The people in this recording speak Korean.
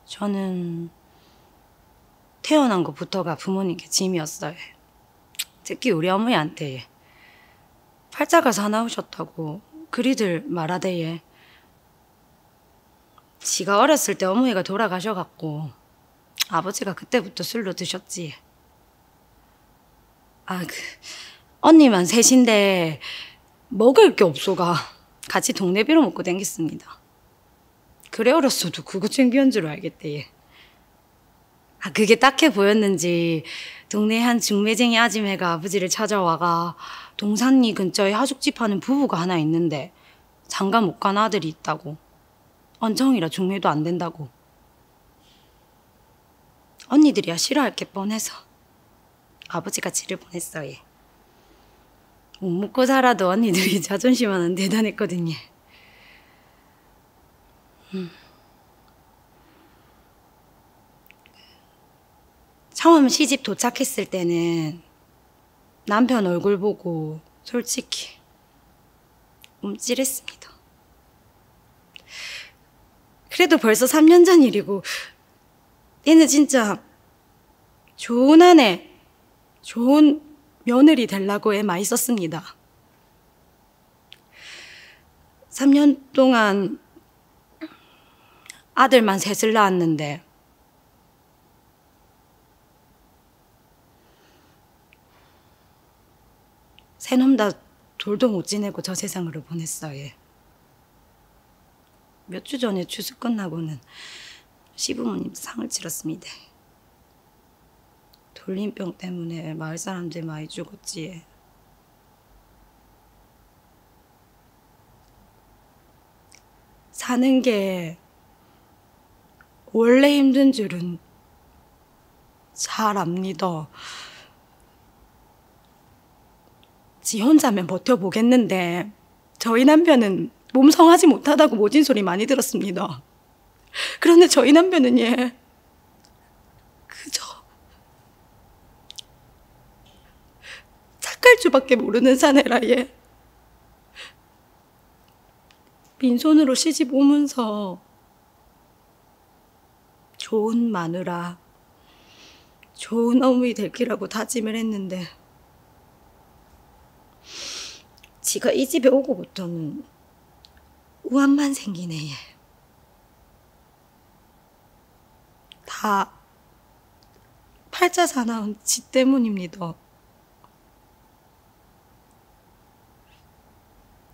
저는 태어난 것부터가 부모님께 짐이었어요. 특히 우리 어머니한테 팔자가 사나우셨다고 그리들 말하대예. 지가 어렸을 때 어머니가 돌아가셔갖고 아버지가 그때부터 술로 드셨지. 언니만 셋인데 먹을 게 없어가 같이 동네비로 먹고 댕겼습니다. 그래 어렸어도 그거 챙기한 줄 알겠대. 그게 딱해 보였는지 동네 한 중매쟁이 아줌매가 아버지를 찾아와가 동산리 근처에 하숙집 하는 부부가 하나 있는데 장가 못 간 아들이 있다고. 언정이라 중매도 안 된다고. 언니들이야 싫어할 게 뻔해서 아버지가 지를 보냈어요. 못 먹고 살아도 언니들이 자존심은 대단했거든요. 처음 시집 도착했을 때는 남편 얼굴 보고 솔직히 움찔했습니다. 그래도 벌써 3년 전 일이고 얘는 진짜 좋은 아내, 좋은 며느리 되려고 애 많이 썼습니다. 3년 동안 아들만 셋을 낳았는데 세 놈 다 돌도 못 지내고 저 세상으로 보냈어요. 몇 주 전에 추수 끝나고는 시부모님 상을 치렀습니다. 돌림병 때문에 마을 사람들 많이 죽었지. 사는 게 원래 힘든 줄은 잘 압니다. 지 혼자면 버텨보겠는데 저희 남편은 몸 성하지 못하다고 모진 소리 많이 들었습니다. 그런데 저희 남편은 그저 착할 줄밖에 모르는 사내라. 빈손으로 시집 오면서 좋은 마누라, 좋은 어머니 될 기라고 다짐을 했는데 지가 이 집에 오고부터는 우환만 생기네. 다 팔자 사나운 지 때문입니다.